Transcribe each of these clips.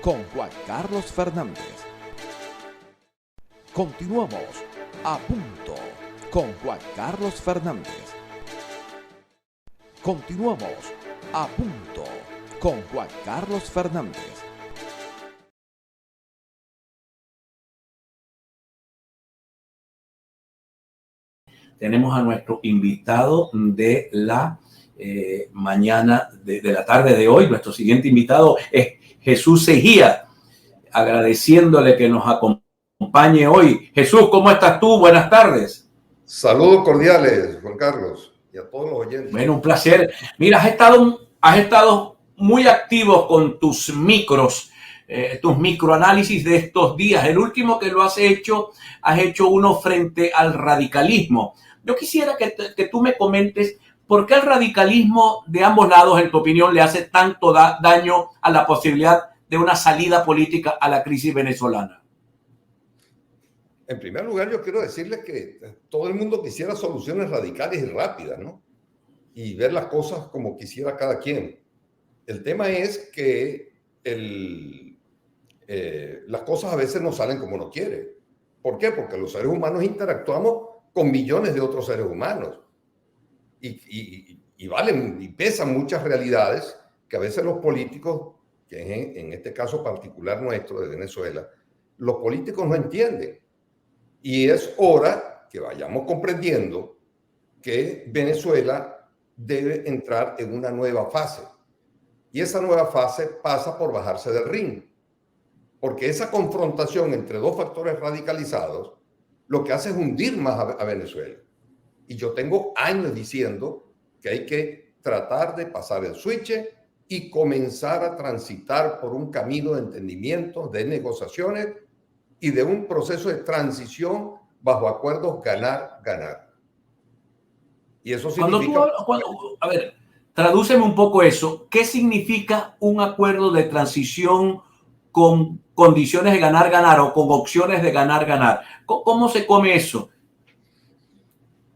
con Juan Carlos Fernández. Continuamos a punto con Juan Carlos Fernández. Continuamos a punto con Juan Carlos Fernández. Tenemos a nuestro invitado de la mañana, de la tarde de hoy. Nuestro siguiente invitado es Jesús Cejía, agradeciéndole que nos acompañe hoy. Jesús, ¿cómo estás tú? Buenas tardes. Saludos cordiales, Juan Carlos, y a todos los oyentes. Bueno, un placer. Mira, has estado muy activo con tus microanálisis de estos días. El último que lo has hecho uno frente al radicalismo. Yo quisiera que tú me comentes por qué el radicalismo de ambos lados, en tu opinión, le hace tanto daño a la posibilidad de una salida política a la crisis venezolana. En primer lugar, yo quiero decirles que todo el mundo quisiera soluciones radicales y rápidas, ¿no? Y ver las cosas como quisiera cada quien. El tema es que las cosas a veces no salen como uno quiere. ¿Por qué? Porque los seres humanos interactuamos con millones de otros seres humanos. Y valen y pesan muchas realidades que a veces los políticos, que en este caso particular nuestro de Venezuela, los políticos no entienden. Y es hora que vayamos comprendiendo que Venezuela debe entrar en una nueva fase. Y esa nueva fase pasa por bajarse del ring. Porque esa confrontación entre dos factores radicalizados lo que hace es hundir más a Venezuela. Y yo tengo años diciendo que hay que tratar de pasar el switch y comenzar a transitar por un camino de entendimiento, de negociaciones y de un proceso de transición bajo acuerdos ganar-ganar. Y eso significa... A ver, tradúceme un poco eso. ¿Qué significa un acuerdo de transición con condiciones de ganar-ganar o con opciones de ganar-ganar? ¿Cómo se come eso?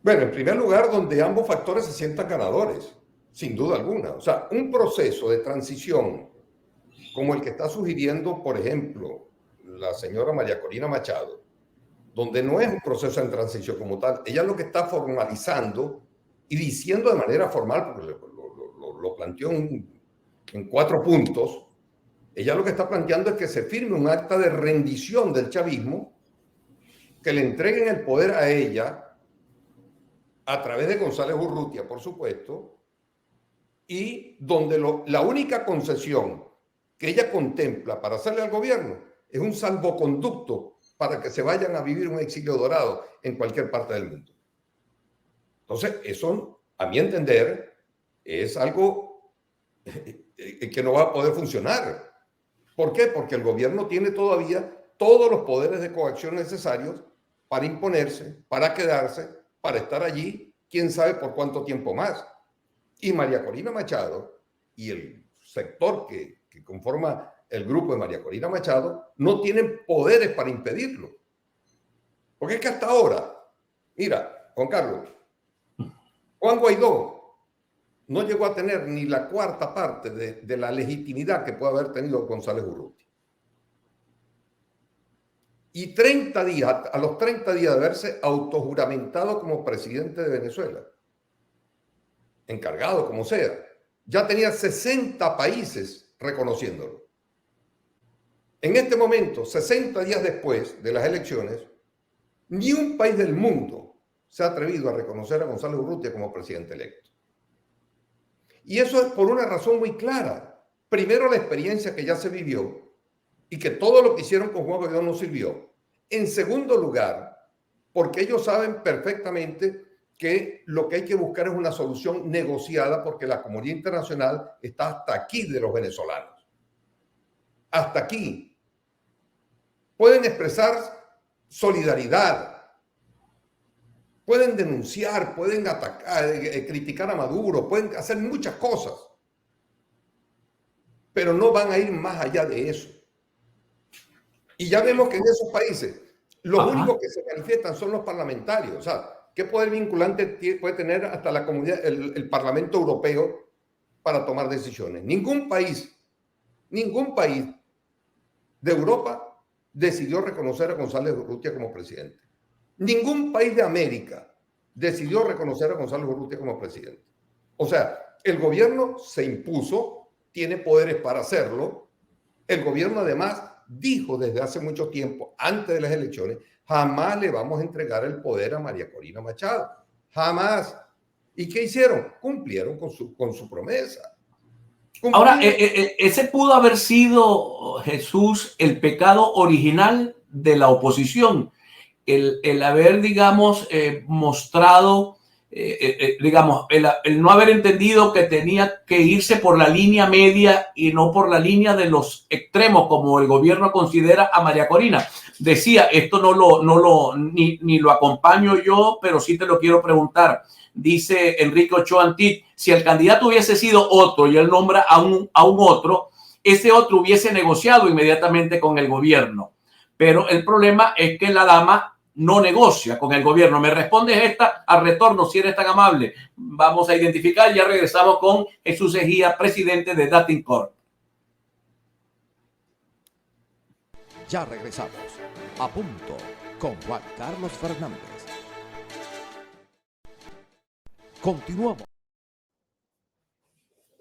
Bueno, en primer lugar, donde ambos factores se sientan ganadores, sin duda alguna. O sea, un proceso de transición como el que está sugiriendo, por ejemplo, la señora María Corina Machado, donde no es un proceso de transición como tal, ella lo que está formalizando y diciendo de manera formal, porque lo planteó en 4 puntos, ella lo que está planteando es que se firme un acta de rendición del chavismo, que le entreguen el poder a ella a través de González Urrutia, por supuesto, y donde la única concesión que ella contempla para hacerle al gobierno es un salvoconducto para que se vayan a vivir un exilio dorado en cualquier parte del mundo. Entonces, eso, a mi entender, es algo que no va a poder funcionar. ¿Por qué? Porque el gobierno tiene todavía todos los poderes de coacción necesarios para imponerse, para quedarse, para estar allí, quién sabe por cuánto tiempo más. Y María Corina Machado y el sector que conforma el grupo de María Corina Machado no tienen poderes para impedirlo. Porque es que hasta ahora, mira, Juan Carlos, Juan Guaidó no llegó a tener ni la cuarta parte de la legitimidad que puede haber tenido González Urrutia. Y 30 días, a los 30 días de haberse autojuramentado como presidente de Venezuela, encargado como sea, ya tenía 60 países reconociéndolo. En este momento, 60 días después de las elecciones, ni un país del mundo se ha atrevido a reconocer a González Urrutia como presidente electo. Y eso es por una razón muy clara. Primero, la experiencia que ya se vivió y que todo lo que hicieron con Juan Guaidó no sirvió. En segundo lugar, porque ellos saben perfectamente que lo que hay que buscar es una solución negociada porque la comunidad internacional está hasta aquí de los venezolanos. Hasta aquí. Pueden expresar solidaridad, pueden denunciar, pueden atacar, criticar a Maduro, pueden hacer muchas cosas, pero no van a ir más allá de eso. Y ya vemos que en esos países los únicos que se manifiestan son los parlamentarios. O sea, ¿qué poder vinculante puede tener hasta la comunidad, el Parlamento Europeo para tomar decisiones? Ningún país de Europa decidió reconocer a González Urrutia como presidente. Ningún país de América decidió reconocer a González Urrutia como presidente. O sea, el gobierno se impuso, tiene poderes para hacerlo. El gobierno además dijo desde hace mucho tiempo, antes de las elecciones, jamás le vamos a entregar el poder a María Corina Machado. Jamás. ¿Y qué hicieron? Cumplieron con su promesa. Ahora, ese pudo haber sido, Jesús, el pecado original de la oposición, el haber, digamos, mostrado, digamos, el no haber entendido que tenía que irse por la línea media y no por la línea de los extremos, como el gobierno considera a María Corina. Decía, esto ni lo acompaño yo, pero sí te lo quiero preguntar. Dice Enrique Ochoa Antit, si el candidato hubiese sido otro y él nombra a un otro, ese otro hubiese negociado inmediatamente con el gobierno. Pero el problema es que la dama no negocia con el gobierno. ¿Me respondes esta al retorno, si eres tan amable? Vamos a identificar, ya regresamos con Jesús Ejía, presidente de Dating Corp. Ya regresamos. A punto con Juan Carlos Fernández.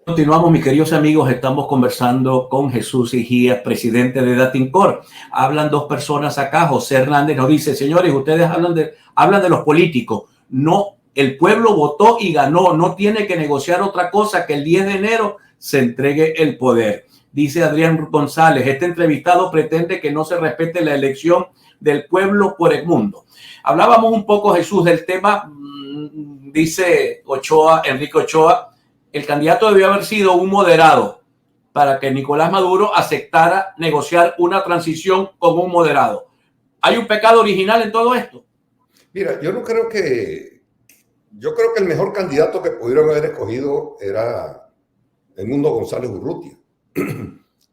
Continuamos, mis queridos amigos. Estamos conversando con Jesús Ejía, presidente de Dating Corp. Hablan dos personas acá. José Hernández nos dice, señores, ustedes hablan de los políticos. No, el pueblo votó y ganó. No tiene que negociar otra cosa que el 10 de enero se entregue el poder. Dice Adrián González, este entrevistado pretende que no se respete la elección del pueblo por Edmundo. Hablábamos un poco, Jesús, del tema. Dice Enrique Ochoa, el candidato debió haber sido un moderado para que Nicolás Maduro aceptara negociar una transición con un moderado. ¿Hay un pecado original en todo esto? Mira, yo creo que el mejor candidato que pudieron haber escogido era Edmundo González Urrutia,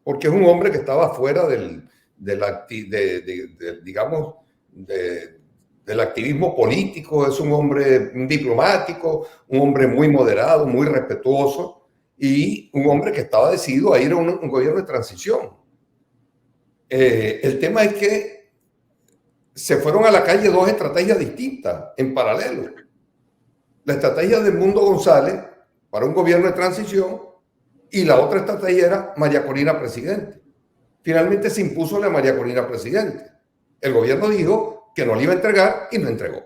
porque es un hombre que estaba fuera del activismo político, es un hombre diplomático, un hombre muy moderado, muy respetuoso y un hombre que estaba decidido a ir a un gobierno de transición. El tema es que se fueron a la calle dos estrategias distintas en paralelo. La estrategia de Edmundo González para un gobierno de transición y la otra estrategia era María Corina presidente. Finalmente se impuso la María Corina presidente. El gobierno dijo que no le iba a entregar y no entregó.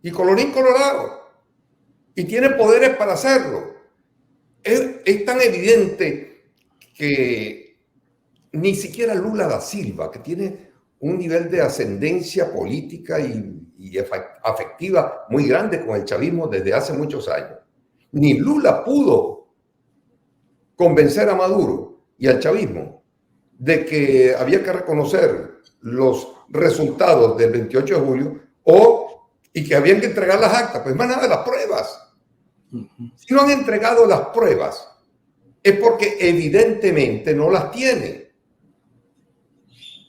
Y colorín colorado. Y tiene poderes para hacerlo. Es tan evidente que ni siquiera Lula da Silva, que tiene un nivel de ascendencia política y afectiva muy grande con el chavismo desde hace muchos años, ni Lula pudo convencer a Maduro y al chavismo de que había que reconocer los resultados del 28 de julio y que habían que entregar las actas. Pues más nada, las pruebas. Si no han entregado las pruebas es porque evidentemente no las tienen.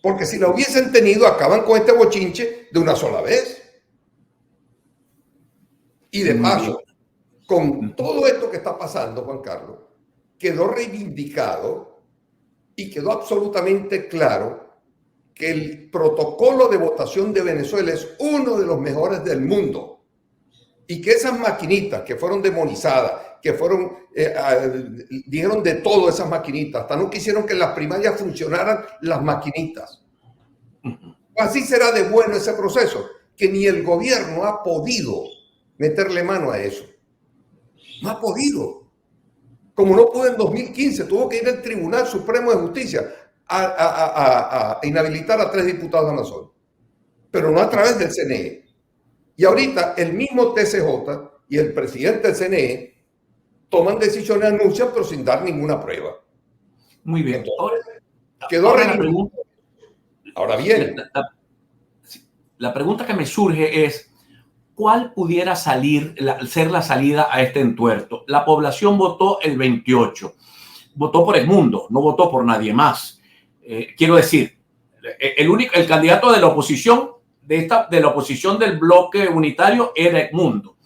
Porque si la hubiesen tenido, acaban con este bochinche de una sola vez. Y de paso, con todo esto que está pasando, Juan Carlos, quedó reivindicado y quedó absolutamente claro que el protocolo de votación de Venezuela es uno de los mejores del mundo y que esas maquinitas que fueron demonizadas, que fueron, dijeron de todo esas maquinitas, hasta no quisieron que en las primarias funcionaran las maquinitas. Así será de bueno ese proceso, que ni el gobierno ha podido meterle mano a eso. No ha podido. Como no pudo en 2015, tuvo que ir al Tribunal Supremo de Justicia a inhabilitar a 3 diputados de Amazonas, pero no a través del CNE. Y ahorita el mismo TCJ y el presidente del CNE toman decisiones, anuncian, pero sin dar ninguna prueba. Muy bien. Ahora bien, la pregunta que me surge es, ¿cuál pudiera ser la salida a este entuerto? La población votó el 28, votó por Edmundo, no votó por nadie más. Quiero decir, el candidato de la oposición, de la oposición del bloque unitario era Edmundo.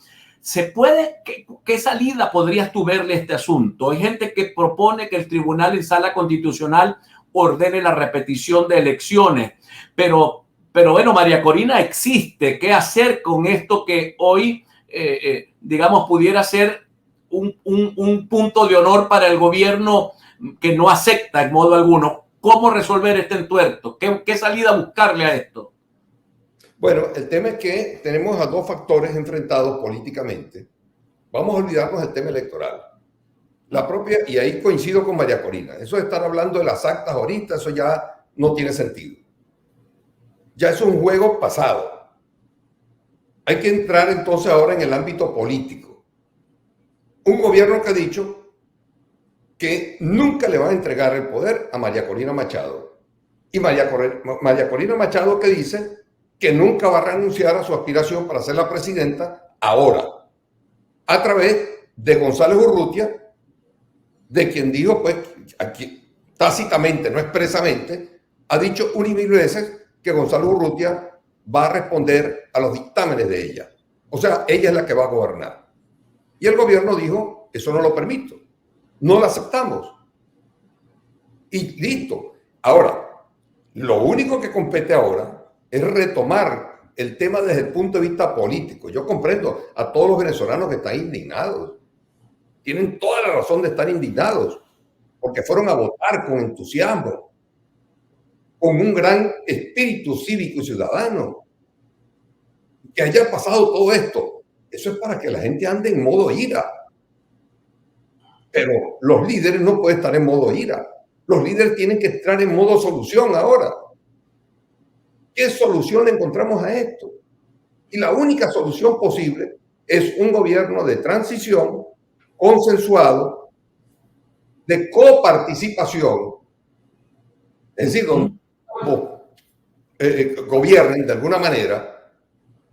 ¿Qué salida podrías tú verle a este asunto? Hay gente que propone que el tribunal en sala constitucional ordene la repetición de elecciones, pero bueno, María Corina existe. ¿Qué hacer con esto que hoy, digamos, pudiera ser un punto de honor para el gobierno que no acepta en modo alguno? ¿Cómo resolver este entuerto? ¿Qué salida buscarle a esto? Bueno, el tema es que tenemos a dos factores enfrentados políticamente. Vamos a olvidarnos del tema electoral. La propia, y ahí coincido con María Corina, eso de estar hablando de las actas ahorita, eso ya no tiene sentido. Ya es un juego pasado. Hay que entrar entonces ahora en el ámbito político. Un gobierno que ha dicho que nunca le va a entregar el poder a María Corina Machado. Y María Corina Machado que dice que nunca va a renunciar a su aspiración para ser la presidenta ahora, a través de González Urrutia, de quien dijo, pues, aquí tácitamente, no expresamente, ha dicho una y mil veces que González Urrutia va a responder a los dictámenes de ella. O sea, ella es la que va a gobernar. Y el gobierno dijo, eso no lo permito, no lo aceptamos. Y listo. Ahora, lo único que compete ahora es retomar el tema desde el punto de vista político. Yo comprendo a todos los venezolanos que están indignados. Tienen toda la razón de estar indignados, porque fueron a votar con entusiasmo, con un gran espíritu cívico y ciudadano. Que haya pasado todo esto, eso es para que la gente ande en modo ira. Pero los líderes no pueden estar en modo ira. Los líderes tienen que estar en modo solución ahora. ¿Qué solución le encontramos a esto? Y la única solución posible es un gobierno de transición consensuado, de coparticipación, es decir, donde gobiernen de alguna manera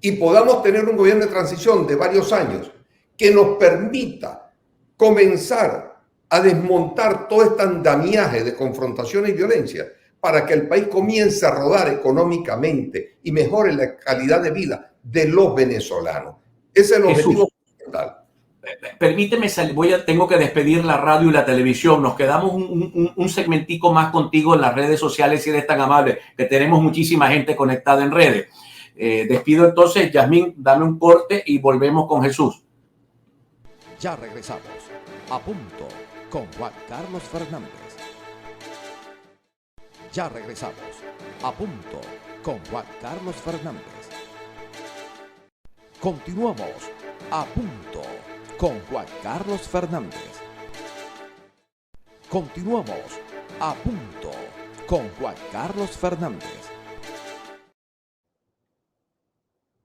y podamos tener un gobierno de transición de varios años que nos permita comenzar a desmontar todo este andamiaje de confrontación y violencia para que el país comience a rodar económicamente y mejore la calidad de vida de los venezolanos. Ese es el objetivo fundamental. Permíteme, tengo que despedir la radio y la televisión. Nos quedamos un segmentico más contigo en las redes sociales, si eres tan amable, que tenemos muchísima gente conectada en redes. Despido entonces, Yasmín, dame un corte y volvemos con Jesús. Ya regresamos. A punto con Juan Carlos Fernández. Ya regresamos. A punto con Juan Carlos Fernández. Continuamos. A punto con Juan Carlos Fernández. Continuamos. A punto con Juan Carlos Fernández.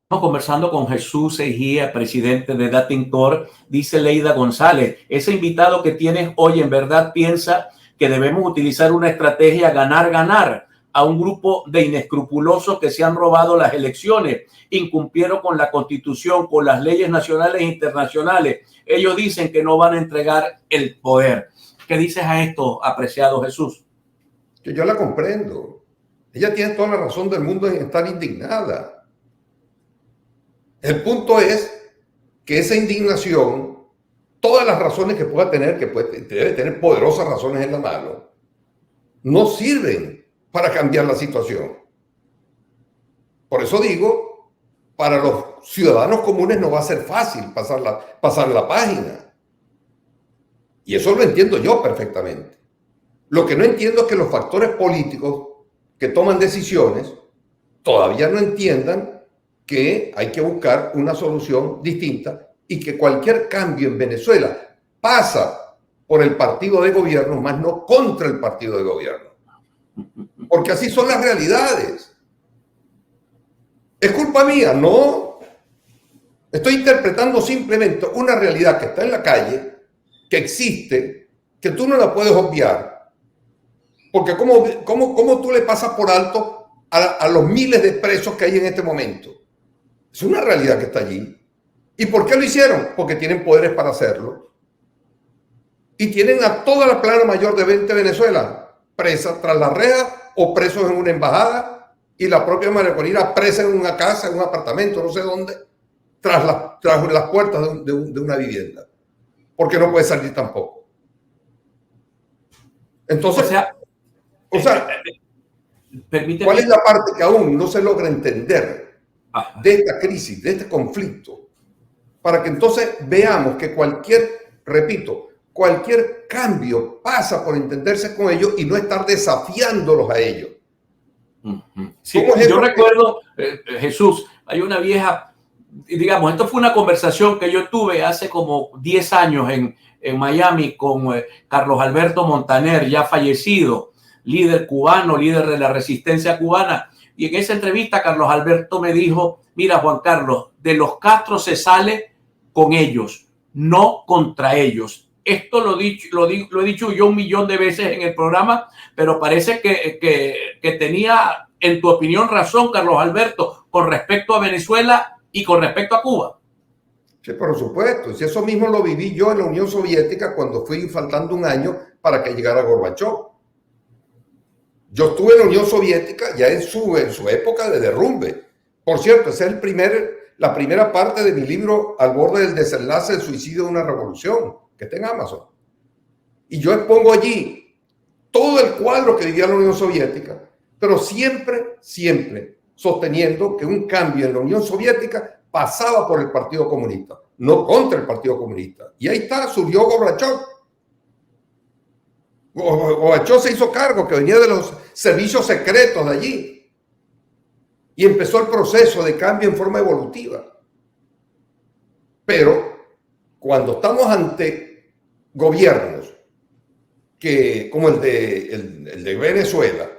Estamos conversando con Jesús Ejía, presidente de Datintor. Dice Leida González, ese invitado que tienes hoy en verdad piensa que debemos utilizar una estrategia ganar-ganar a un grupo de inescrupulosos que se han robado las elecciones, incumplieron con la Constitución, con las leyes nacionales e internacionales. Ellos dicen que no van a entregar el poder. ¿Qué dices a esto, apreciado Jesús? Que yo la comprendo. Ella tiene toda la razón del mundo en estar indignada. El punto es que esa indignación, todas las razones que pueda tener, que debe tener poderosas razones en la mano, no sirven para cambiar la situación. Por eso digo, para los ciudadanos comunes no va a ser fácil pasar la página. Y eso lo entiendo yo perfectamente. Lo que no entiendo es que los factores políticos que toman decisiones todavía no entiendan que hay que buscar una solución distinta y que cualquier cambio en Venezuela pasa por el partido de gobierno, más no contra el partido de gobierno. Porque así son las realidades. ¿Es culpa mía? No. Estoy interpretando simplemente una realidad que está en la calle, que existe, que tú no la puedes obviar. Porque ¿cómo tú le pasas por alto a los miles de presos que hay en este momento? Es una realidad que está allí. ¿Y por qué lo hicieron? Porque tienen poderes para hacerlo. Y tienen a toda la plana mayor de 20 Venezuela presa tras la reja o presos en una embajada y la propia María Corina presa en una casa, en un apartamento, no sé dónde, tras las puertas de una vivienda, porque no puede salir tampoco. Entonces, o sea, permíteme. ¿Cuál es la parte que aún no se logra entender de esta crisis, de este conflicto? Para que entonces veamos que cualquier cambio pasa por entenderse con ellos y no estar desafiándolos a ellos. Sí, yo recuerdo, Jesús, hay una vieja, digamos, esto fue una conversación que yo tuve hace como 10 años en Miami con Carlos Alberto Montaner, ya fallecido, líder cubano, líder de la resistencia cubana. Y en esa entrevista Carlos Alberto me dijo, mira Juan Carlos, de los Castro se sale con ellos, no contra ellos. Esto lo he dicho yo 1.000.000 de veces en el programa, pero parece que tenía, en tu opinión, razón, Carlos Alberto, con respecto a Venezuela y con respecto a Cuba. Sí, por supuesto. Si eso mismo lo viví yo en la Unión Soviética cuando fui faltando un año para que llegara Gorbachov. Yo estuve en la Unión Soviética ya en su época de derrumbe. Por cierto, esa es la primera parte de mi libro Al borde del desenlace, el suicidio de una revolución, que está en Amazon. Y yo expongo allí todo el cuadro que vivía la Unión Soviética, pero siempre sosteniendo que un cambio en la Unión Soviética pasaba por el Partido Comunista, no contra el Partido Comunista. Y ahí está, surgió Gorbachov. Gorbachov se hizo cargo, que venía de los servicios secretos de allí. Y empezó el proceso de cambio en forma evolutiva. Pero cuando estamos ante gobiernos como el de Venezuela,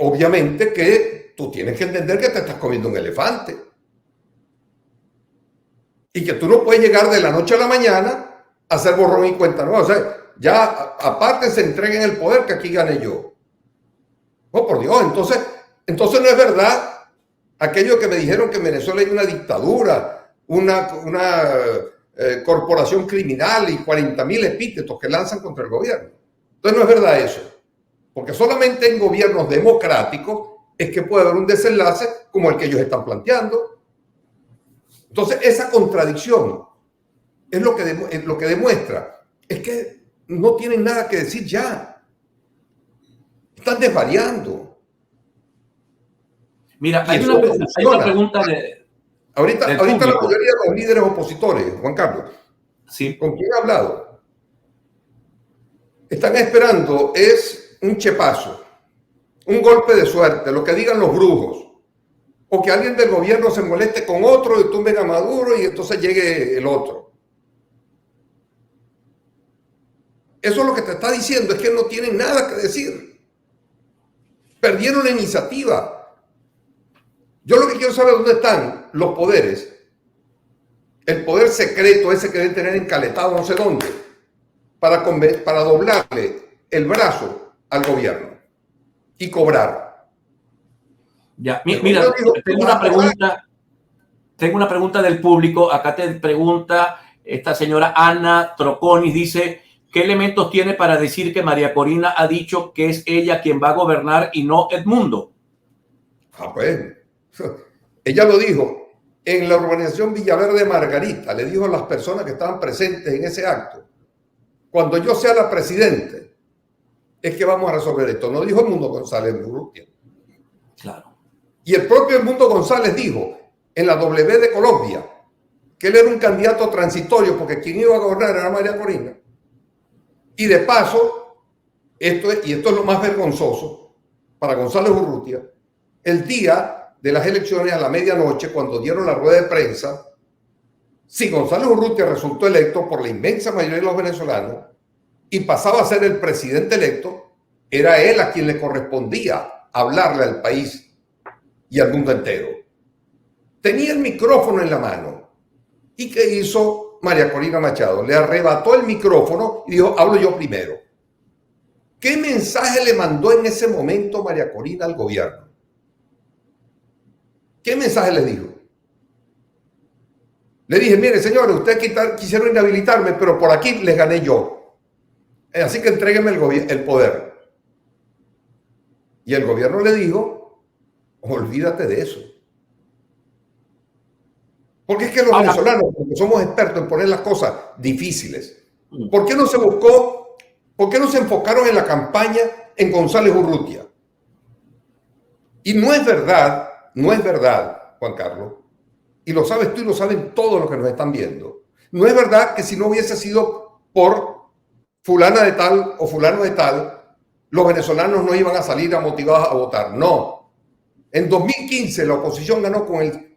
obviamente que tú tienes que entender que te estás comiendo un elefante. Y que tú no puedes llegar de la noche a la mañana a hacer borrón y cuenta nueva. O sea, ya aparte se entreguen el poder, que aquí gane yo. Oh, por Dios, entonces no es verdad aquello que me dijeron que en Venezuela hay una dictadura, una corporación criminal y 40.000 epítetos que lanzan contra el gobierno. Entonces no es verdad eso. Porque solamente en gobiernos democráticos es que puede haber un desenlace como el que ellos están planteando. Entonces, esa contradicción es lo que demuestra. Es que no tienen nada que decir ya. Están desvariando. Mira, hay una pregunta de... Ahorita la mayoría de los líderes opositores, Juan Carlos, sí, ¿con quién he hablado? Están esperando es un chepazo, un golpe de suerte, lo que digan los brujos. O que alguien del gobierno se moleste con otro y tumben a Maduro y entonces llegue el otro. Eso es lo que te está diciendo, es que no tienen nada que decir. Perdieron la iniciativa. Yo lo que quiero saber es dónde están los poderes. El poder secreto ese que deben tener encaletado no sé dónde, para doblarle el brazo al gobierno y cobrar. Ya, mira, tengo una pregunta del público. Acá te pregunta esta señora Ana Troconis, dice, ¿qué elementos tiene para decir que María Corina ha dicho que es ella quien va a gobernar y no Edmundo? Pues, ella lo dijo en la urbanización Villaverde Margarita, le dijo a las personas que estaban presentes en ese acto, cuando yo sea la presidente, es que vamos a resolver esto. No dijo Edmundo González Urrutia. Claro. Y el propio Edmundo González dijo en la W de Colombia que él era un candidato transitorio porque quien iba a gobernar era María Corina. Y de paso, esto es lo más vergonzoso para González Urrutia, el día de las elecciones a la medianoche, cuando dieron la rueda de prensa, si González Urrutia resultó electo por la inmensa mayoría de los venezolanos y pasaba a ser el presidente electo, era él a quien le correspondía hablarle al país y al mundo entero. Tenía el micrófono en la mano. ¿Y qué hizo María Corina Machado? Le arrebató el micrófono y dijo, hablo yo primero. ¿Qué mensaje le mandó en ese momento María Corina al gobierno? ¿Qué mensaje le dijo? Le dije, mire señores, ustedes quisieron inhabilitarme, pero por aquí les gané yo. Así que entréguenme el poder. Y el gobierno le dijo, olvídate de eso. Porque es que los Ahora, venezolanos, porque somos expertos en poner las cosas difíciles, ¿por qué no se buscó, por qué no se enfocaron en la campaña en González Urrutia? Y no es verdad, Juan Carlos, y lo sabes tú y lo saben todos los que nos están viendo, no es verdad que si no hubiese sido por fulana de tal o fulano de tal, los venezolanos no iban a salir motivados a votar. No. En 2015 la oposición ganó con el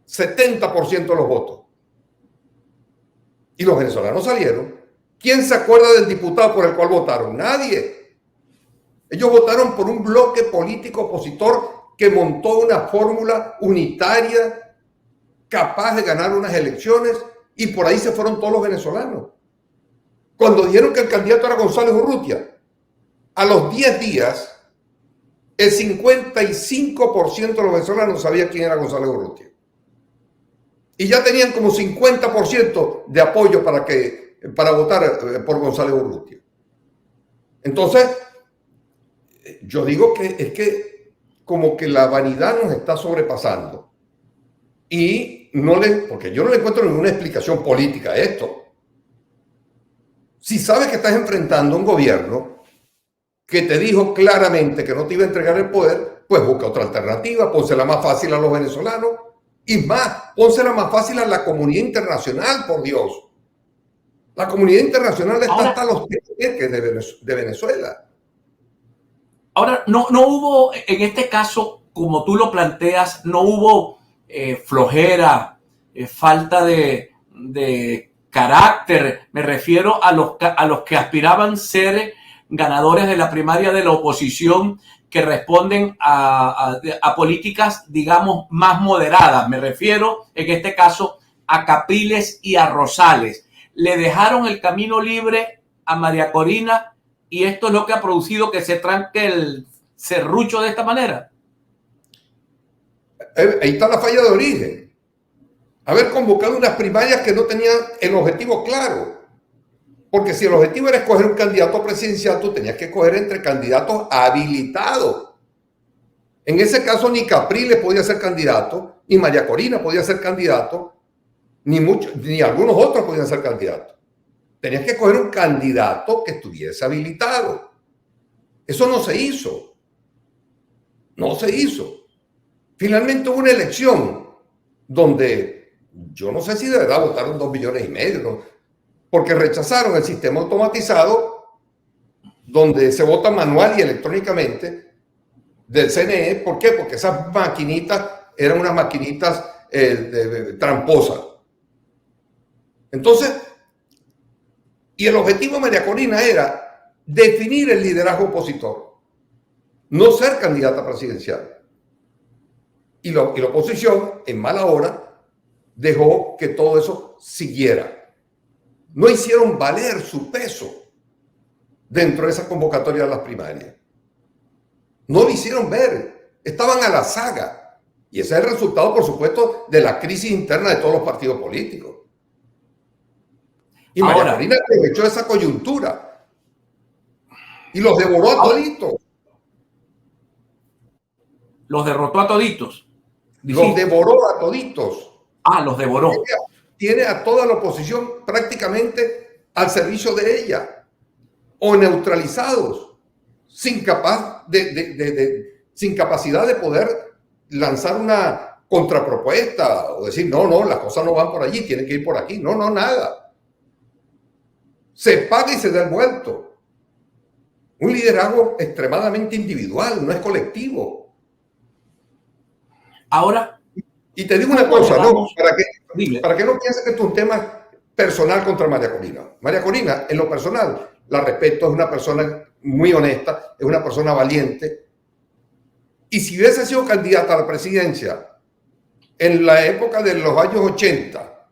70% de los votos. Y los venezolanos salieron. ¿Quién se acuerda del diputado por el cual votaron? Nadie. Ellos votaron por un bloque político opositor que montó una fórmula unitaria capaz de ganar unas elecciones y por ahí se fueron todos los venezolanos. Cuando dijeron que el candidato era González Urrutia, a los 10 días, el 55% de los venezolanos sabía quién era González Urrutia. Y ya tenían como 50% de apoyo para votar por González Urrutia. Entonces, yo digo que es que como que la vanidad nos está sobrepasando. Y porque yo no le encuentro ninguna explicación política a esto. Si sabes que estás enfrentando un gobierno que te dijo claramente que no te iba a entregar el poder, pues busca otra alternativa, pónsela más fácil a los venezolanos y más, pónsela más fácil a la comunidad internacional, por Dios. La comunidad internacional está hasta los teques de Venezuela. Ahora, no hubo, en este caso, como tú lo planteas, no hubo flojera, falta de carácter. Me refiero a los que aspiraban a ser ganadores de la primaria de la oposición, que responden a políticas, digamos, más moderadas. Me refiero, en este caso, a Capriles y a Rosales. Le dejaron el camino libre a María Corina y esto es lo que ha producido que se tranque el serrucho de esta manera. Ahí está la falla de origen. Haber convocado unas primarias que no tenían el objetivo claro. Porque si el objetivo era escoger un candidato presidencial, tú tenías que escoger entre candidatos habilitados. En ese caso, ni Capriles podía ser candidato, ni María Corina podía ser candidato, ni algunos otros podían ser candidatos. Tenías que escoger un candidato que estuviese habilitado. Eso no se hizo. No se hizo. Finalmente hubo una elección donde yo no sé si de verdad votaron 2,5 millones, ¿no? Porque rechazaron el sistema automatizado donde se vota manual y electrónicamente del CNE. ¿Por qué? Porque esas maquinitas eran unas maquinitas tramposas. Entonces, y el objetivo de María Corina era definir el liderazgo opositor, no ser candidata presidencial. Y la oposición, en mala hora, dejó que todo eso siguiera. No hicieron valer su peso dentro de esa convocatoria de las primarias. No lo hicieron ver. Estaban a la saga. Y ese es el resultado, por supuesto, de la crisis interna de todos los partidos políticos. Y María Corina aprovechó esa coyuntura y los devoró a toditos. Los derrotó a toditos. Los devoró a toditos. Los devoró. Tiene a toda la oposición prácticamente al servicio de ella o neutralizados, sin capacidad de poder lanzar una contrapropuesta o decir, no, las cosas no van por allí, tienen que ir por aquí. No, nada. Se paga y se da el vuelto. Un liderazgo extremadamente individual, no es colectivo. Ahora, y te digo una cosa, ¿no? Para que no pienses que esto es un tema personal contra María Corina. María Corina, en lo personal, la respeto, es una persona muy honesta, es una persona valiente. Y si hubiese sido candidata a la presidencia en la época de los años 80,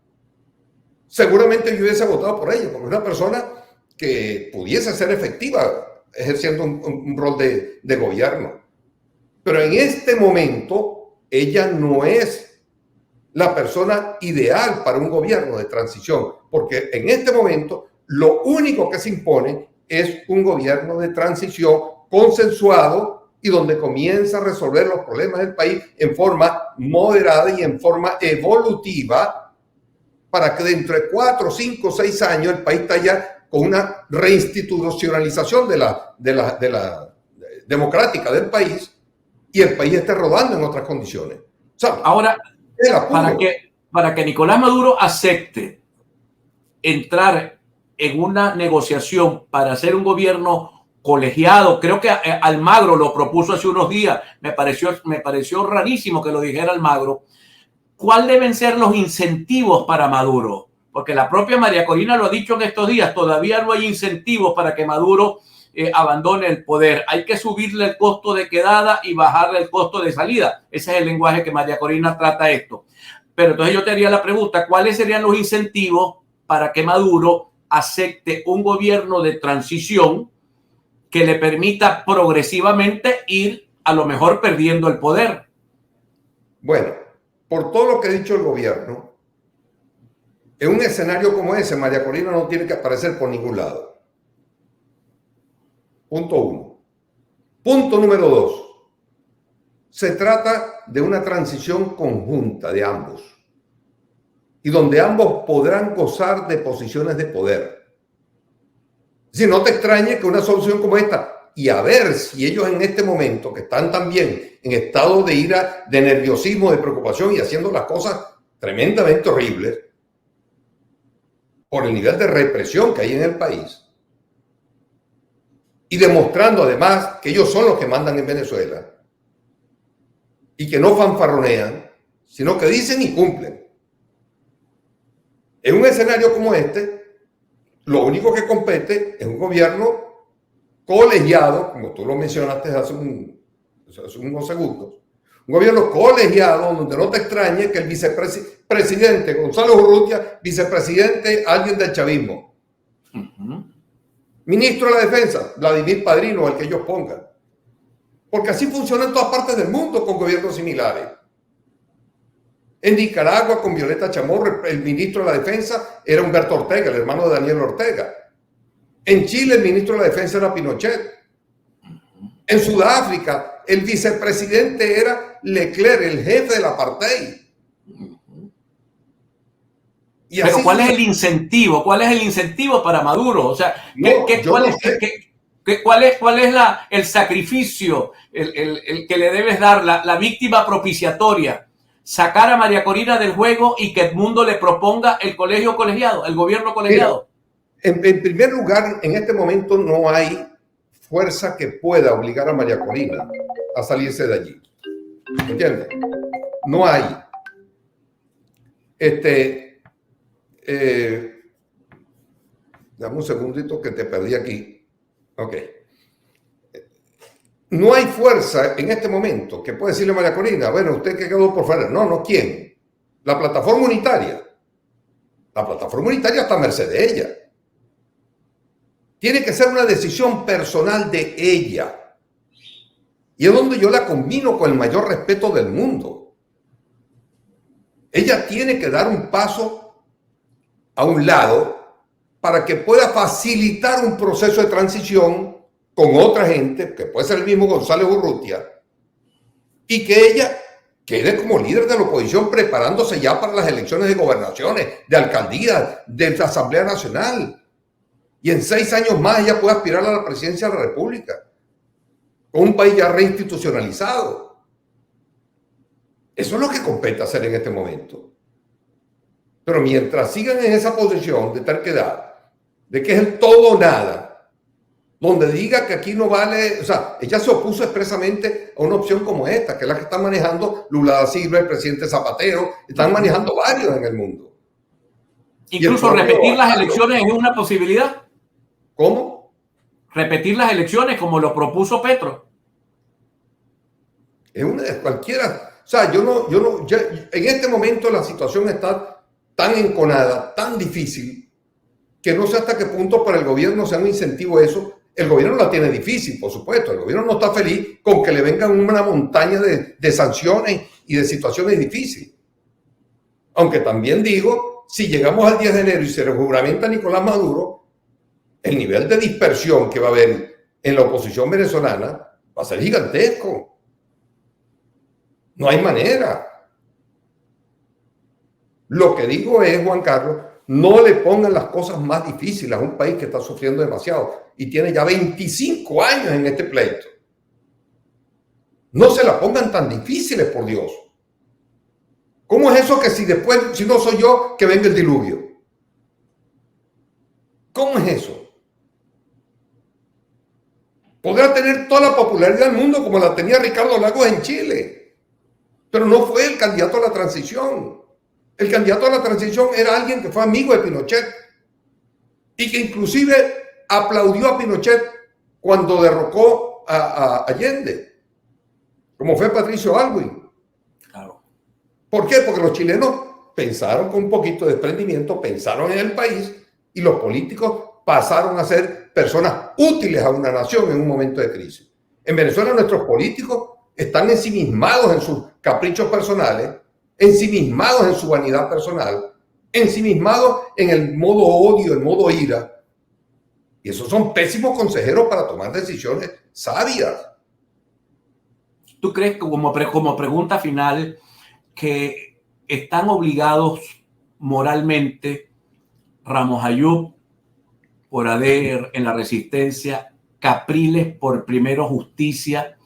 seguramente yo hubiese votado por ella, porque es una persona que pudiese ser efectiva ejerciendo un rol de gobierno. Pero en este momento, ella no es la persona ideal para un gobierno de transición, porque en este momento lo único que se impone es un gobierno de transición consensuado y donde comienza a resolver los problemas del país en forma moderada y en forma evolutiva, para que dentro de 4, 5, 6 años el país está ya con una reinstitucionalización de la democrática del país y el país esté rodando en otras condiciones. ¿Sabe? Ahora, para que Nicolás Maduro acepte entrar en una negociación para hacer un gobierno colegiado, creo que Almagro lo propuso hace unos días, me pareció rarísimo que lo dijera Almagro. ¿Cuáles deben ser los incentivos para Maduro? Porque la propia María Corina lo ha dicho en estos días, todavía no hay incentivos para que Maduro abandone el poder. Hay que subirle el costo de quedada y bajarle el costo de salida. Ese es el lenguaje que María Corina trata esto. Pero entonces yo te haría la pregunta, ¿cuáles serían los incentivos para que Maduro acepte un gobierno de transición que le permita progresivamente ir a lo mejor perdiendo el poder? Bueno, por todo lo que ha dicho el gobierno, en un escenario como ese, María Corina no tiene que aparecer por ningún lado. Punto 1. Punto número 2. Se trata de una transición conjunta de ambos y donde ambos podrán gozar de posiciones de poder. Si no te extrañe que una solución como esta, y a ver si ellos en este momento, que están también en estado de ira, de nerviosismo, de preocupación y haciendo las cosas tremendamente horribles por el nivel de represión que hay en el país, y demostrando además que ellos son los que mandan en Venezuela y que no fanfarronean, sino que dicen y cumplen. En un escenario como este, lo único que compete es un gobierno colegiado, como tú lo mencionaste hace unos segundos, un gobierno colegiado donde no te extrañe que el vicepresidente Gonzalo Urrutia, vicepresidente alguien del chavismo, ministro de la Defensa, Vladimir Padrino, el que ellos pongan. Porque así funciona en todas partes del mundo con gobiernos similares. En Nicaragua, con Violeta Chamorro, el ministro de la Defensa era Humberto Ortega, el hermano de Daniel Ortega. En Chile, el ministro de la Defensa era Pinochet. En Sudáfrica, el vicepresidente era Leclerc, el jefe del apartheid. Y pero ¿cuál es el incentivo? ¿Cuál es el incentivo para Maduro? O sea, ¿cuál es el sacrificio el que le debes dar, la víctima propiciatoria? Sacar a María Corina del juego y que Edmundo le proponga el colegio colegiado, el gobierno colegiado. Mira, en primer lugar, en este momento no hay fuerza que pueda obligar a María Corina a salirse de allí. ¿Entiendes? No hay. Dame un segundito que te perdí aquí. Ok. No hay fuerza en este momento que pueda decirle a María Corina, bueno, usted que quedó por fuera. No, ¿quién? La plataforma unitaria. La plataforma unitaria está a merced de ella. Tiene que ser una decisión personal de ella. Y es donde yo la combino con el mayor respeto del mundo. Ella tiene que dar un paso a un lado para que pueda facilitar un proceso de transición con otra gente, que puede ser el mismo González Urrutia, y que ella quede como líder de la oposición preparándose ya para las elecciones de gobernaciones, de alcaldías, de la Asamblea Nacional. Y en 6 años más ella puede aspirar a la presidencia de la República, con un país ya reinstitucionalizado. Eso es lo que compete hacer en este momento. Pero mientras sigan en esa posición de terquedad, de que es el todo o nada, donde diga que aquí no vale, o sea, ella se opuso expresamente a una opción como esta, que es la que están manejando Lula da Silva, el presidente Zapatero, están manejando varios en el mundo. Incluso repetir las elecciones es una posibilidad. ¿Cómo? Repetir las elecciones como lo propuso Petro. Es una de cualquiera. O sea, en este momento la situación está tan enconada, tan difícil, que no sé hasta qué punto para el gobierno sea un incentivo eso. El gobierno la tiene difícil, por supuesto. El gobierno no está feliz con que le vengan una montaña de sanciones y de situaciones difíciles. Aunque también digo, si llegamos al 10 de enero y se le juramenta a Nicolás Maduro, el nivel de dispersión que va a haber en la oposición venezolana va a ser gigantesco. No hay manera. Lo que digo es, Juan Carlos, no le pongan las cosas más difíciles a un país que está sufriendo demasiado y tiene ya 25 años en este pleito. No se la pongan tan difíciles, por Dios. ¿Cómo es eso que si no soy yo, que venga el diluvio? ¿Cómo es eso? Podrá tener toda la popularidad del mundo como la tenía Ricardo Lagos en Chile, pero no fue el candidato a la transición. El candidato a la transición era alguien que fue amigo de Pinochet y que inclusive aplaudió a Pinochet cuando derrocó a Allende, como fue Patricio Aylwin. Claro. ¿Por qué? Porque los chilenos pensaron con un poquito de desprendimiento, pensaron en el país y los políticos pasaron a ser personas útiles a una nación en un momento de crisis. En Venezuela nuestros políticos están ensimismados en sus caprichos personales, ensimismados en su vanidad personal, ensimismados en el modo odio, el modo ira. Y esos son pésimos consejeros para tomar decisiones sabias. ¿Tú crees que como pregunta final que están obligados moralmente Ramos Ayub por ADER en la resistencia, Capriles por Primero Justicia?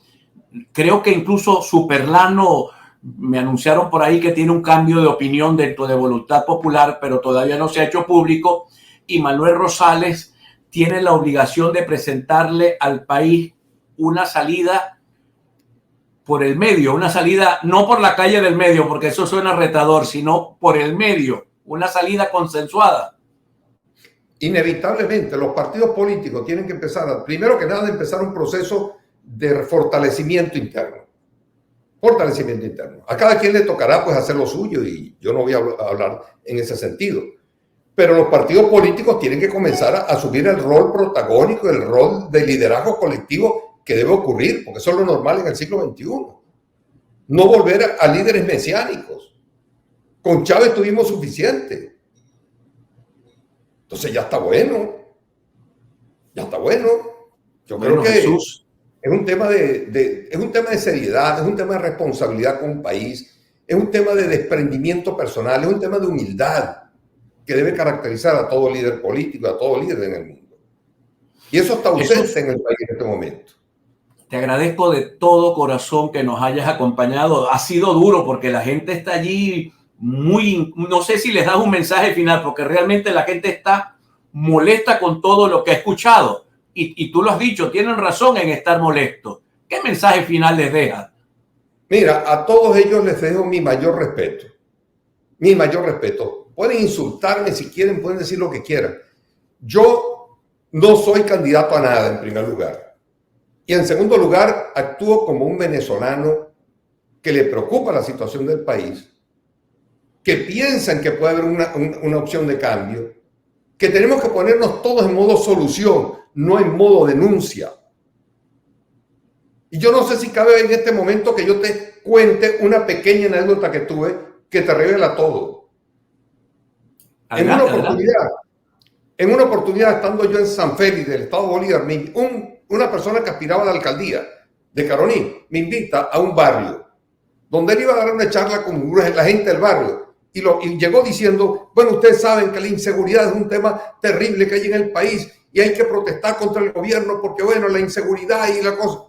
Creo que incluso Superlano, me anunciaron por ahí que tiene un cambio de opinión dentro de Voluntad Popular, pero todavía no se ha hecho público, y Manuel Rosales tiene la obligación de presentarle al país una salida por el medio, una salida no por la calle del medio, porque eso suena retador, sino por el medio, una salida consensuada. Inevitablemente los partidos políticos tienen que empezar, primero que nada, empezar un proceso de fortalecimiento interno. Fortalecimiento interno. A cada quien le tocará pues hacer lo suyo y yo no voy a hablar en ese sentido. Pero los partidos políticos tienen que comenzar a asumir el rol protagónico, el rol de liderazgo colectivo que debe ocurrir, porque eso es lo normal en el siglo XXI. No volver a líderes mesiánicos. Con Chávez tuvimos suficiente. Entonces ya está bueno. Ya está bueno. Yo creo que Jesús, es un tema es un tema de seriedad, es un tema de responsabilidad con un país, es un tema de desprendimiento personal, es un tema de humildad que debe caracterizar a todo líder político, a todo líder en el mundo. Y eso está ausente en el país en este momento. te agradezco de todo corazón que nos hayas acompañado. Ha sido duro porque la gente está allí no sé si les das un mensaje final, porque realmente la gente está molesta con todo lo que ha escuchado. Y tú lo has dicho, tienen razón en estar molestos. ¿Qué mensaje final les dejas? Mira, a todos ellos les dejo mi mayor respeto. Mi mayor respeto. Pueden insultarme si quieren, pueden decir lo que quieran. Yo no soy candidato a nada, en primer lugar. Y en segundo lugar, actúo como un venezolano que le preocupa la situación del país, que piensan que puede haber una opción de cambio, que tenemos que ponernos todos en modo solución, no en modo denuncia. Y yo no sé si cabe en este momento que yo te cuente una pequeña anécdota que tuve que te revela todo. Adelante, en una oportunidad, estando yo en San Félix del estado de Bolívar, una persona que aspiraba a la alcaldía de Caroní me invita a un barrio donde él iba a dar una charla con la gente del barrio. Y llegó diciendo, bueno, ustedes saben que la inseguridad es un tema terrible que hay en el país y hay que protestar contra el gobierno porque, bueno, la inseguridad y la cosa.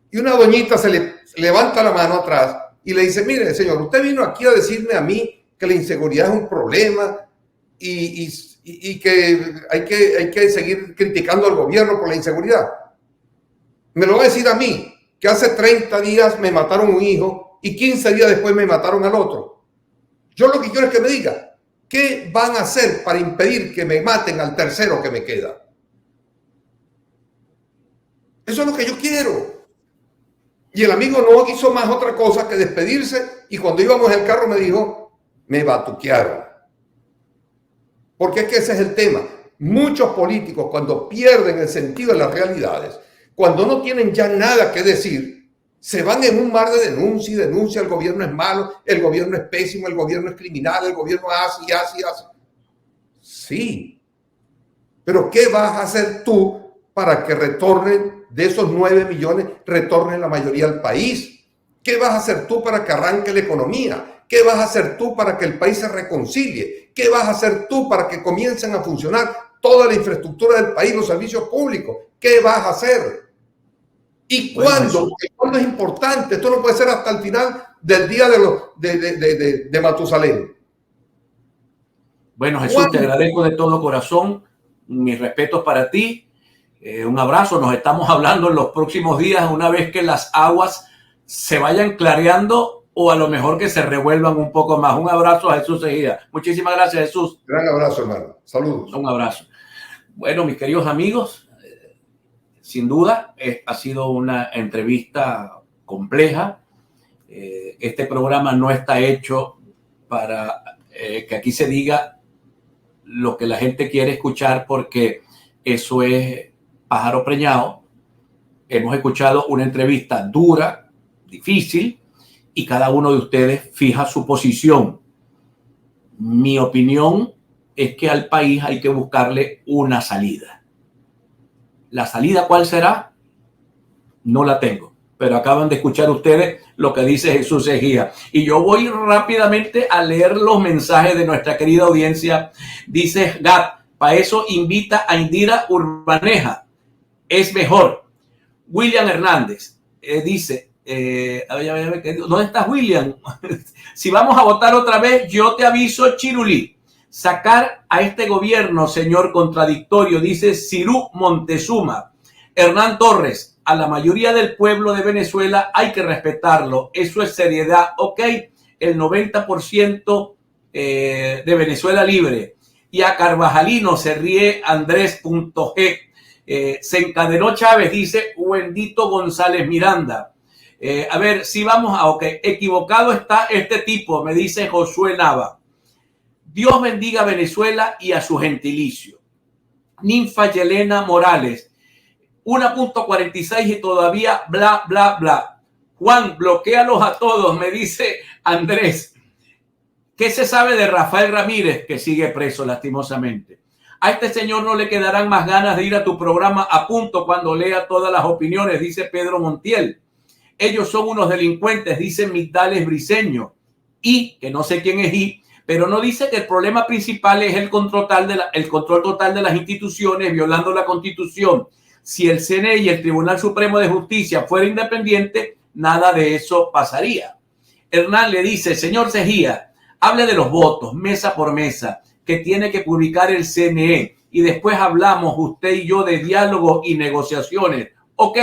Y una doñita se le levanta la mano atrás y le dice, mire, señor, usted vino aquí a decirme a mí que la inseguridad es un problema y que hay que seguir criticando al gobierno por la inseguridad. Me lo va a decir a mí, que hace 30 días me mataron un hijo y 15 días después me mataron al otro. Yo lo que quiero es que me diga, ¿qué van a hacer para impedir que me maten al tercero que me queda? Eso es lo que yo quiero. Y el amigo no hizo más otra cosa que despedirse y cuando íbamos en el carro me dijo, me batuquearon. Porque es que ese es el tema. Muchos políticos cuando pierden el sentido de las realidades, cuando no tienen ya nada que decir, se van en un mar de denuncia y denuncia, el gobierno es malo, el gobierno es pésimo, el gobierno es criminal, el gobierno hace y hace y hace. Sí, pero ¿qué vas a hacer tú para que retornen de esos 9 millones, retornen la mayoría al país? ¿Qué vas a hacer tú para que arranque la economía? ¿Qué vas a hacer tú para que el país se reconcilie? ¿Qué vas a hacer tú para que comiencen a funcionar toda la infraestructura del país, los servicios públicos? ¿Qué vas a hacer? ¿Y cuándo? ¿Cuándo es importante? Esto no puede ser hasta el final del día de Matusalén. Bueno, Jesús, te agradezco de todo corazón. Mis respetos para ti. Un abrazo. Nos estamos hablando en los próximos días, una vez que las aguas se vayan clareando o a lo mejor que se revuelvan un poco más. Un abrazo a Jesús Ejía. Muchísimas gracias, Jesús. Gran abrazo, hermano. Saludos. Un abrazo. Bueno, mis queridos amigos, sin duda ha sido una entrevista compleja. Este programa no está hecho para que aquí se diga lo que la gente quiere escuchar, porque eso es pájaro preñado. Hemos escuchado una entrevista dura, difícil, y cada uno de ustedes fija su posición. Mi opinión es que al país hay que buscarle una salida. ¿La salida cuál será? No la tengo, pero acaban de escuchar ustedes lo que dice Jesús Ejía. Y yo voy rápidamente a leer los mensajes de nuestra querida audiencia. Dice Gat, para eso invita a Indira Urbaneja. Es mejor. William Hernández dice, ¿dónde estás, William? Si vamos a votar otra vez, yo te aviso, Chirulí. Sacar a este gobierno, señor contradictorio, dice Cirú Montezuma. Hernán Torres, a la mayoría del pueblo de Venezuela hay que respetarlo. Eso es seriedad. Ok, el 90% de Venezuela libre. Y a Carvajalino se ríe Andrés.g. Se encadenó Chávez, dice Bendito González Miranda. A ver, si vamos a... Ok, equivocado está este tipo, me dice Josué Nava. Dios bendiga a Venezuela y a su gentilicio. Ninfa Yelena Morales. 1.46 y todavía bla, bla, bla. Juan, bloquéalos a todos, me dice Andrés. ¿Qué se sabe de Rafael Ramírez, que sigue preso lastimosamente? A este señor no le quedarán más ganas de ir a tu programa a punto cuando lea todas las opiniones, dice Pedro Montiel. Ellos son unos delincuentes, dice Migdales Briceño. Y, que no sé quién es I, pero no dice que el problema principal es el control total de las instituciones, violando la Constitución. Si el CNE y el Tribunal Supremo de Justicia fuera independiente, nada de eso pasaría. Hernán le dice, señor Cejía, hable de los votos, mesa por mesa, que tiene que publicar el CNE. Y después hablamos usted y yo de diálogo y negociaciones. Ok,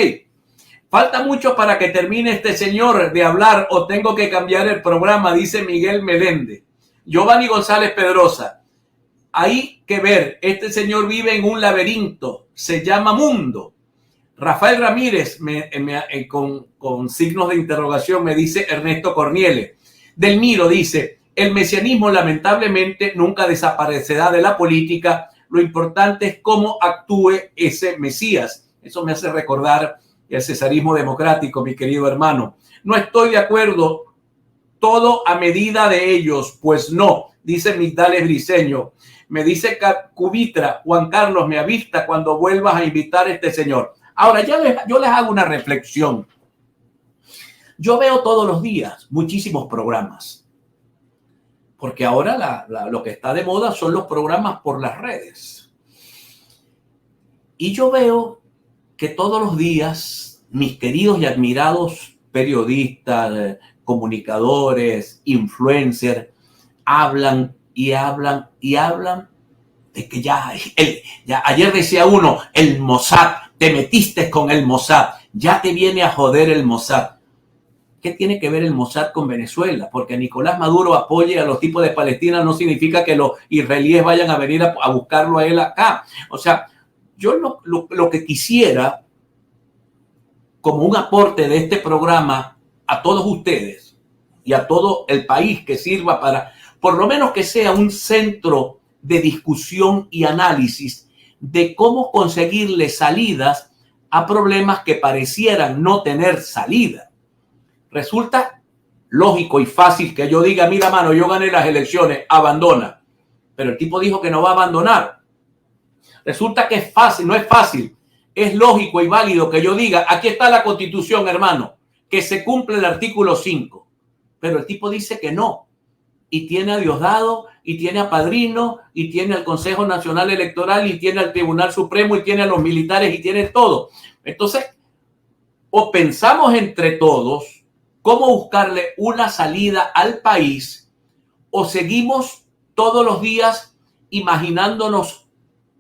falta mucho para que termine este señor de hablar o tengo que cambiar el programa, dice Miguel Meléndez. Giovanni González Pedrosa, hay que ver, este señor vive en un laberinto, se llama mundo. Rafael Ramírez, con signos de interrogación, me dice Ernesto Cornieles. Delmiro dice, el mesianismo lamentablemente nunca desaparecerá de la política, lo importante es cómo actúe ese Mesías. Eso me hace recordar el cesarismo democrático, mi querido hermano. No estoy de acuerdo. Todo a medida de ellos, pues no, dice Migdales Briceño. Me dice Cubitra, Juan Carlos, me avista cuando vuelvas a invitar a este señor. Ahora, yo les hago una reflexión. Yo veo todos los días muchísimos programas, porque ahora lo que está de moda son los programas por las redes. Y yo veo que todos los días mis queridos y admirados periodistas, comunicadores, influencers, hablan y hablan y hablan de que ya ayer decía uno, el Mossad, te metiste con el Mossad, ya te viene a joder el Mossad. ¿Qué tiene que ver el Mossad con Venezuela? Porque Nicolás Maduro apoye a los tipos de Palestina no significa que los israelíes vayan a venir a buscarlo a él acá. O sea, yo lo que quisiera como un aporte de este programa a todos ustedes y a todo el país, que sirva para, por lo menos que sea un centro de discusión y análisis de cómo conseguirle salidas a problemas que parecieran no tener salida. Resulta lógico y fácil que yo diga, mira, mano, yo gané las elecciones, abandona. Pero el tipo dijo que no va a abandonar. Resulta que es fácil, no es fácil. Es lógico y válido que yo diga, aquí está la Constitución, hermano, que se cumple el artículo 5. Pero el tipo dice que no. y tiene a Diosdado, y tiene a Padrino, y tiene al Consejo Nacional Electoral, y tiene al Tribunal Supremo, y tiene a los militares, y tiene todo. Entonces, o pensamos entre todos cómo buscarle una salida al país, o seguimos todos los días imaginándonos.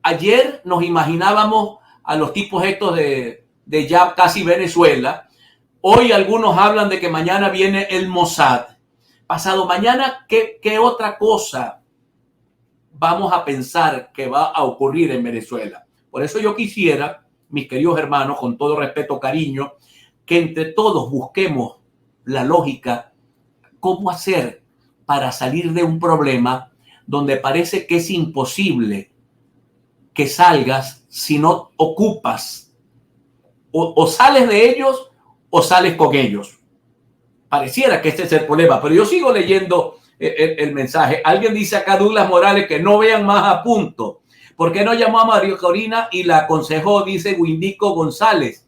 Ayer nos imaginábamos a los tipos estos de ya casi Venezuela. Hoy algunos hablan de que mañana viene el Mossad. Pasado mañana, ¿qué otra cosa vamos a pensar que va a ocurrir en Venezuela? Por eso yo quisiera, mis queridos hermanos, con todo respeto, cariño, que entre todos busquemos la lógica, cómo hacer para salir de un problema donde parece que es imposible que salgas si no ocupas. O sales de ellos o sales con ellos. Pareciera que este es el problema, pero yo sigo leyendo el mensaje. Alguien dice acá, Douglas Morales, que no vean más a punto. ¿Por qué no llamó a María Corina y la aconsejó? Dice Windico González.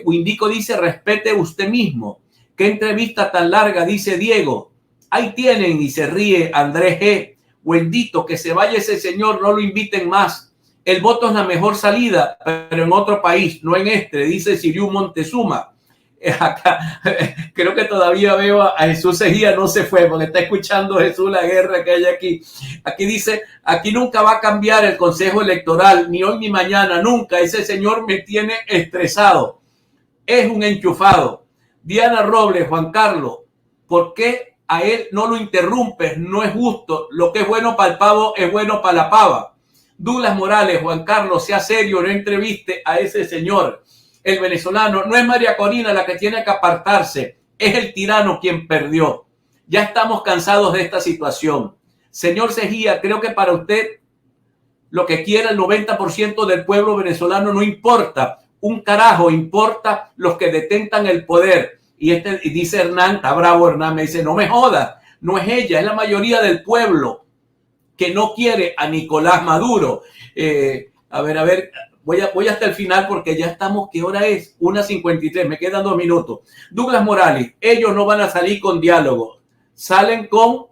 Windico dice, respete usted mismo. ¿Qué entrevista tan larga? Dice Diego. Ahí tienen, y se ríe Andrés G. Wendito, que se vaya ese señor, no lo inviten más. El voto es la mejor salida, pero en otro país, no en este, dice Siriu Montezuma. Acá, creo que todavía veo a Jesús Egía, no se fue, porque está escuchando Jesús la guerra que hay aquí. Aquí dice, aquí nunca va a cambiar el Consejo Electoral, ni hoy ni mañana, nunca. Ese señor me tiene estresado. Es un enchufado. Diana Robles, Juan Carlos, ¿por qué a él no lo interrumpes? No es justo. Lo que es bueno para el pavo es bueno para la pava. Douglas Morales, Juan Carlos, sea serio, no entreviste a ese señor. El venezolano, no es María Corina la que tiene que apartarse, es el tirano quien perdió. Ya estamos cansados de esta situación. Señor Sejía, creo que para usted lo que quiera el 90% del pueblo venezolano no importa. Un carajo, importa los que detentan el poder. Y dice Hernán, está bravo Hernán, me dice, no me jodas, no es ella, es la mayoría del pueblo que no quiere a Nicolás Maduro. A ver, voy hasta el final porque ya estamos, ¿qué hora es? 1:53, me quedan 2 minutos. Douglas Morales, ellos no van a salir con diálogo, salen con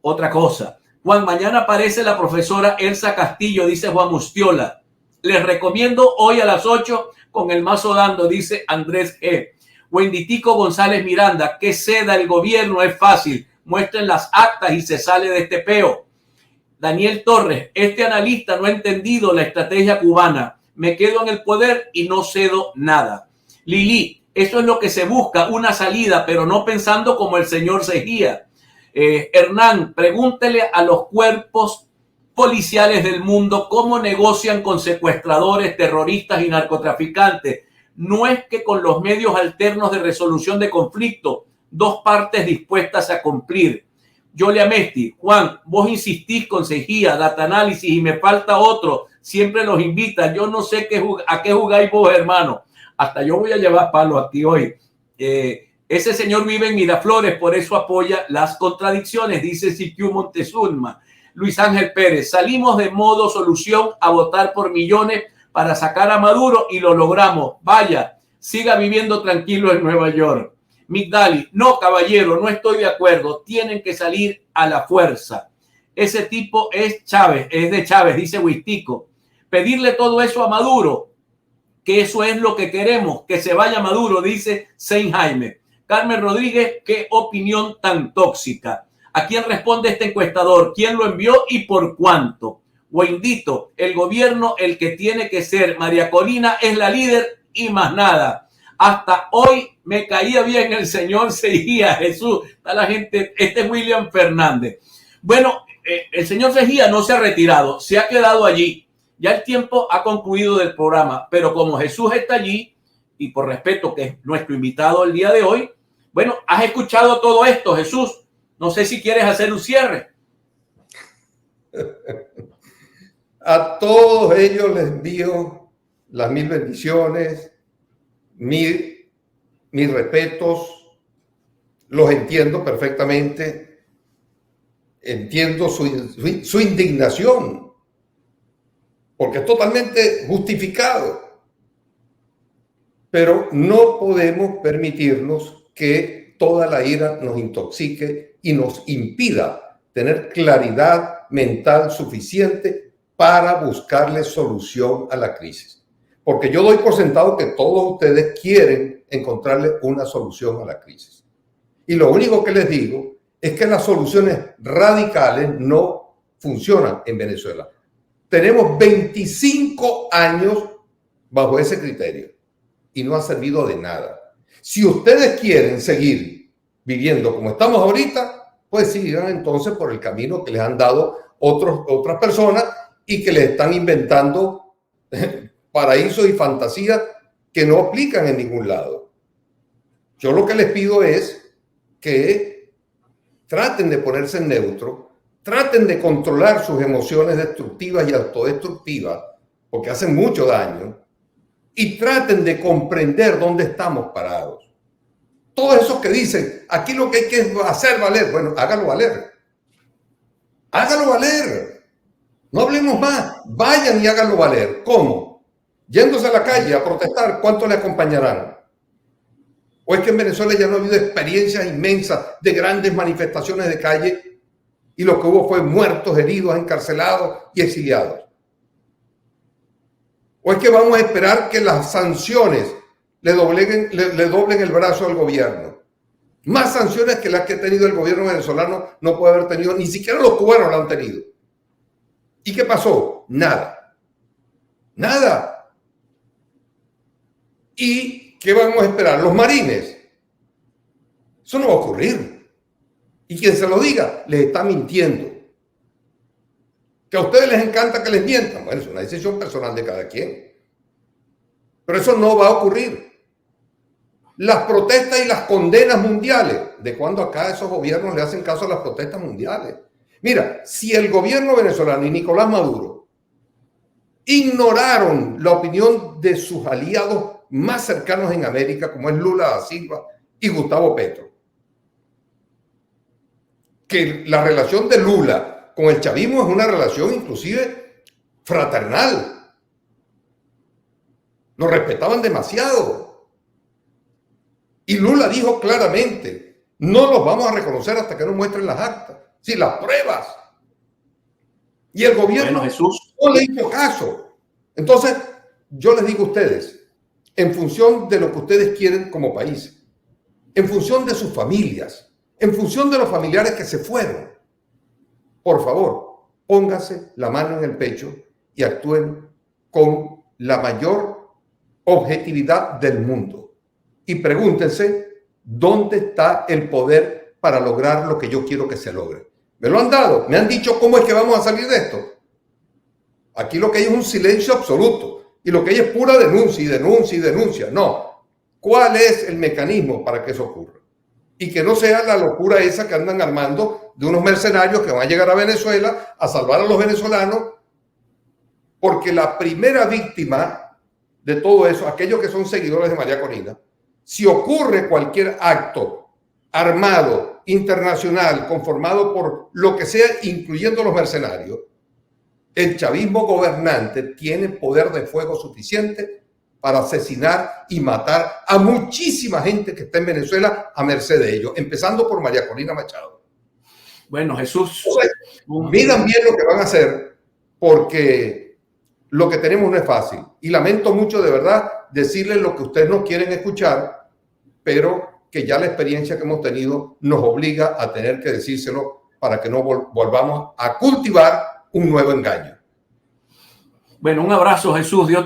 otra cosa. Juan, mañana aparece la profesora Elsa Castillo, dice Juan Mustiola. Les recomiendo hoy a las 8 con el mazo dando, dice Andrés G. Wenditico González Miranda, que ceda el gobierno es fácil, muestren las actas y se sale de este peo. Daniel Torres, este analista no ha entendido la estrategia cubana. Me quedo en el poder y no cedo nada. Lili, eso es lo que se busca, una salida, pero no pensando como el señor Sejía. Hernán, pregúntele a los cuerpos policiales del mundo cómo negocian con secuestradores, terroristas y narcotraficantes. No es que con los medios alternos de resolución de conflicto, dos partes dispuestas a cumplir. Yolia Mesti, Juan, vos insistís con Sejía, data análisis y me falta otro, siempre los invitan, yo no sé a qué jugáis vos, hermano, hasta yo voy a llevar palo aquí hoy. Ese señor vive en Miraflores, por eso apoya las contradicciones, dice Siquiu Montezuma. Luis Ángel Pérez, salimos de modo solución a votar por millones para sacar a Maduro y lo logramos, vaya, siga viviendo tranquilo en Nueva York. Migdali, no caballero, no estoy de acuerdo, tienen que salir a la fuerza. Ese tipo es Chávez, es de Chávez, dice Huistico. Pedirle todo eso a Maduro, que eso es lo que queremos, que se vaya Maduro, dice Saint Jaime. Carmen Rodríguez, qué opinión tan tóxica. ¿A quién responde este encuestador? ¿Quién lo envió y por cuánto? Wendito, el gobierno, el que tiene que ser. María Corina es la líder y más nada. Hasta hoy me caía bien el señor Sejía, Jesús, está la gente, este es William Fernández. Bueno, el señor Sejía no se ha retirado, se ha quedado allí. Ya el tiempo ha concluido del programa, pero como Jesús está allí, y por respeto que es nuestro invitado el día de hoy, bueno, has escuchado todo esto, Jesús. No sé si quieres hacer un cierre. A todos ellos les envío las mil bendiciones, mis respetos, los entiendo perfectamente, entiendo su indignación, porque es totalmente justificado, pero no podemos permitirnos que toda la ira nos intoxique y nos impida tener claridad mental suficiente para buscarle solución a la crisis. Porque yo doy por sentado que todos ustedes quieren encontrarle una solución a la crisis. Y lo único que les digo es que las soluciones radicales no funcionan en Venezuela. Tenemos 25 años bajo ese criterio y no ha servido de nada. Si ustedes quieren seguir viviendo como estamos ahorita, pues sigan entonces por el camino que les han dado otras personas y que les están inventando paraísos y fantasías que no aplican en ningún lado. Yo lo que les pido es que traten de ponerse en neutro, traten de controlar sus emociones destructivas y autodestructivas, porque hacen mucho daño, y traten de comprender dónde estamos parados. Todos esos que dicen, aquí lo que hay que hacer valer, bueno, hágalo valer. Hágalo valer. No hablemos más. Vayan y háganlo valer. ¿Cómo? Yéndose a la calle a protestar, ¿cuánto le acompañarán? ¿O es que en Venezuela ya no ha habido experiencias inmensas de grandes manifestaciones de calle y lo que hubo fue muertos, heridos, encarcelados y exiliados? ¿O es que vamos a esperar que las sanciones le doblen el brazo al gobierno? Más sanciones que las que ha tenido el gobierno venezolano no puede haber tenido, ni siquiera los cubanos lo han tenido. ¿Y qué pasó? Nada. Nada. ¿Y qué vamos a esperar? Los marines. Eso no va a ocurrir. Y quien se lo diga, les está mintiendo. Que a ustedes les encanta que les mientan. Bueno, es una decisión personal de cada quien. Pero eso no va a ocurrir. Las protestas y las condenas mundiales. ¿De cuándo acá esos gobiernos le hacen caso a las protestas mundiales? Mira, si el gobierno venezolano y Nicolás Maduro ignoraron la opinión de sus aliados más cercanos en América, como es Lula da Silva y Gustavo Petro, que la relación de Lula con el chavismo es una relación inclusive fraternal. Nos respetaban demasiado. Y Lula dijo claramente, no los vamos a reconocer hasta que nos muestren las actas, sí, las pruebas. Y el gobierno no le hizo caso. Entonces, yo les digo a ustedes, en función de lo que ustedes quieren como país, en función de sus familias, en función de los familiares que se fueron, por favor, pónganse la mano en el pecho y actúen con la mayor objetividad del mundo. Y pregúntense, ¿dónde está el poder para lograr lo que yo quiero que se logre? Me lo han dado, me han dicho cómo es que vamos a salir de esto. Aquí lo que hay es un silencio absoluto y lo que hay es pura denuncia y denuncia y denuncia. No, ¿cuál es el mecanismo para que eso ocurra? Y que no sea la locura esa que andan armando de unos mercenarios que van a llegar a Venezuela a salvar a los venezolanos, porque la primera víctima de todo eso, aquellos que son seguidores de María Corina, si ocurre cualquier acto armado, internacional, conformado por lo que sea, incluyendo los mercenarios, el chavismo gobernante tiene poder de fuego suficiente para asesinar y matar a muchísima gente que está en Venezuela a merced de ellos, empezando por María Corina Machado. Bueno, Jesús. Midan bien lo que van a hacer, porque lo que tenemos no es fácil. Y lamento mucho, de verdad, decirles lo que ustedes no quieren escuchar, pero que ya la experiencia que hemos tenido nos obliga a tener que decírselo para que no volvamos a cultivar un nuevo engaño. Bueno, un abrazo, Jesús. Dios